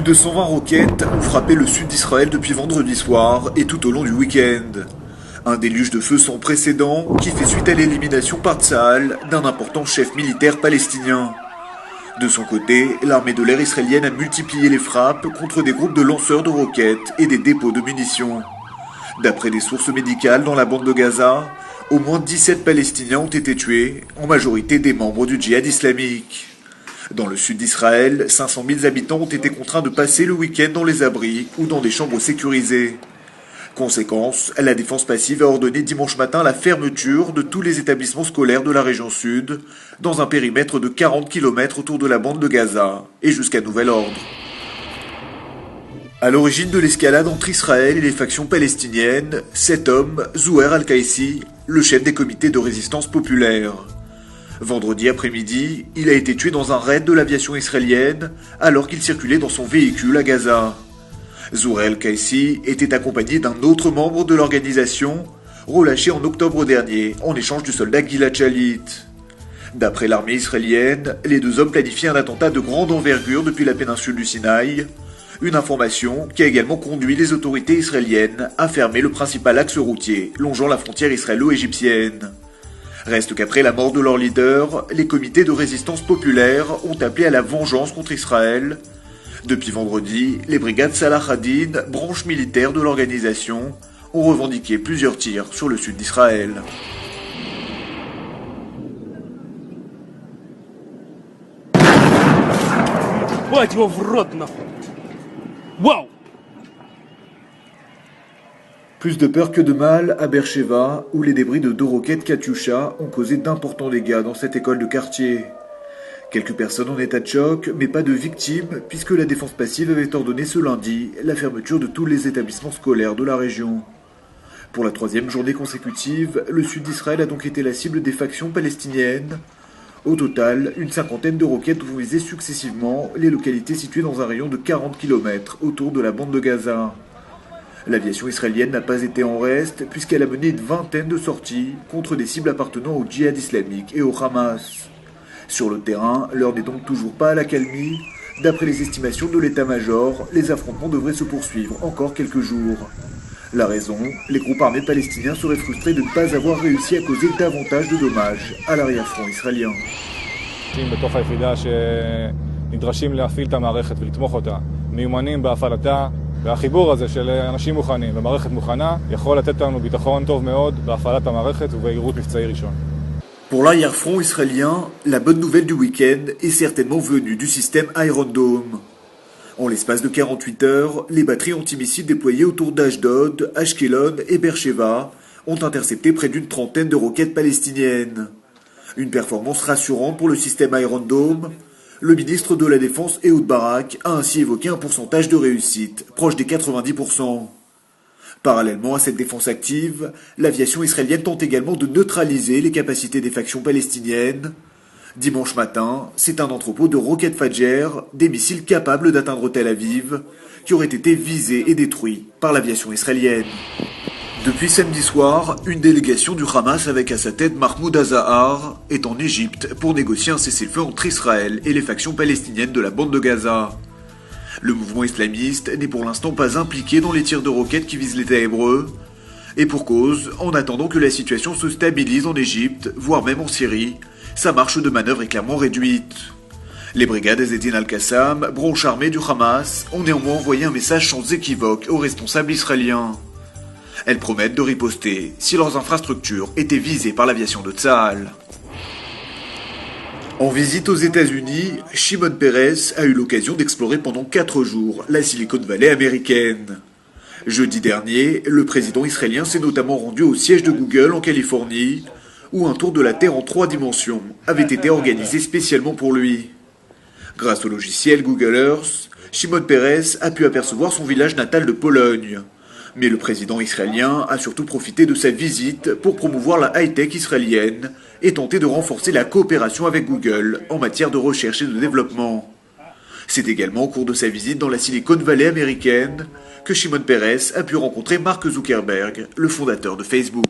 Plus de 120 roquettes ont frappé le sud d'Israël depuis vendredi soir et tout au long du week-end. Un déluge de feu sans précédent qui fait suite à l'élimination par Tsahal d'un important chef militaire palestinien. De son côté, l'armée de l'air israélienne a multiplié les frappes contre des groupes de lanceurs de roquettes et des dépôts de munitions. D'après des sources médicales dans la bande de Gaza, au moins 17 Palestiniens ont été tués, en majorité des membres du djihad islamique. Dans le sud d'Israël, 500 000 habitants ont été contraints de passer le week-end dans les abris ou dans des chambres sécurisées. Conséquence, la défense passive a ordonné dimanche matin la fermeture de tous les établissements scolaires de la région sud, dans un périmètre de 40 km autour de la bande de Gaza, et jusqu'à nouvel ordre. À l'origine de l'escalade entre Israël et les factions palestiniennes, cet homme, Zouher al-Qaïsi, le chef des comités de résistance populaire. Vendredi après-midi, il a été tué dans un raid de l'aviation israélienne alors qu'il circulait dans son véhicule à Gaza. Zouher al-Qaïsi était accompagné d'un autre membre de l'organisation, relâché en octobre dernier en échange du soldat Gilad Shalit. D'après l'armée israélienne, les deux hommes planifient un attentat de grande envergure depuis la péninsule du Sinaï, une information qui a également conduit les autorités israéliennes à fermer le principal axe routier longeant la frontière israélo-égyptienne. Reste qu'après la mort de leur leader, les comités de résistance populaire ont appelé à la vengeance contre Israël. Depuis vendredi, les brigades Salah ad-Din, branche militaire de l'organisation, ont revendiqué plusieurs tirs sur le sud d'Israël. Wow! Plus de peur que de mal à Beersheva, où les débris de 2 roquettes Katyusha ont causé d'importants dégâts dans cette école de quartier. Quelques personnes en état de choc, mais pas de victimes, puisque la défense passive avait ordonné ce lundi la fermeture de tous les établissements scolaires de la région. Pour la 3e journée consécutive, le sud d'Israël a donc été la cible des factions palestiniennes. Au total, une 50aine de roquettes ont visé successivement les localités situées dans un rayon de 40 km autour de la bande de Gaza. L'aviation israélienne n'a pas été en reste puisqu'elle a mené une vingtaine de sorties contre des cibles appartenant au djihad islamique et au Hamas. Sur le terrain, l'heure n'est donc toujours pas à l'accalmie. D'après les estimations de l'état-major, les affrontements devraient se poursuivre encore quelques jours. La raison, les groupes armés palestiniens seraient frustrés de ne pas avoir réussi à causer davantage de dommages à l'arrière-front israélien. והחיבור הזה של אנשים מוכנים ומערכת מוכנה יכול לתת לנו ביטחון טוב מאוד בהפעלת המערכת ובהירות מבצעי ראשון. Pour l'arrière-front israélien, la bonne nouvelle du week-end est certainement venue du système Iron Dome. En l'espace de 48 heures, les batteries antimissiles déployées autour d'Ashdod, Ashkelon et Beersheva ont intercepté près d'une trentaine de roquettes palestiniennes. Une performance rassurante pour le système Iron Dome. Le ministre de la Défense, Ehud Barak, a ainsi évoqué un pourcentage de réussite proche des 90%. Parallèlement à cette défense active, l'aviation israélienne tente également de neutraliser les capacités des factions palestiniennes. Dimanche matin, c'est un entrepôt de roquettes Fajr, des missiles capables d'atteindre Tel Aviv, qui aurait été visé et détruit par l'aviation israélienne. Depuis samedi soir, une délégation du Hamas avec à sa tête Mahmoud Azahar est en Égypte pour négocier un cessez-le-feu entre Israël et les factions palestiniennes de la bande de Gaza. Le mouvement islamiste n'est pour l'instant pas impliqué dans les tirs de roquettes qui visent l'État hébreu. Et pour cause, en attendant que la situation se stabilise en Égypte, voire même en Syrie, sa marge de manœuvre est clairement réduite. Les brigades Ezzedine al-Qassam, branche armée du Hamas, ont néanmoins envoyé un message sans équivoque aux responsables israéliens. Elles promettent de riposter si leurs infrastructures étaient visées par l'aviation de Tsahal. En visite aux États-Unis, Shimon Peres a eu l'occasion d'explorer pendant 4 jours la Silicon Valley américaine. Jeudi dernier, le président israélien s'est notamment rendu au siège de Google en Californie, où un tour de la Terre en 3 dimensions avait été organisé spécialement pour lui. Grâce au logiciel Google Earth, Shimon Peres a pu apercevoir son village natal de Pologne. Mais le président israélien a surtout profité de sa visite pour promouvoir la high-tech israélienne et tenter de renforcer la coopération avec Google en matière de recherche et de développement. C'est également au cours de sa visite dans la Silicon Valley américaine que Shimon Peres a pu rencontrer Mark Zuckerberg, le fondateur de Facebook.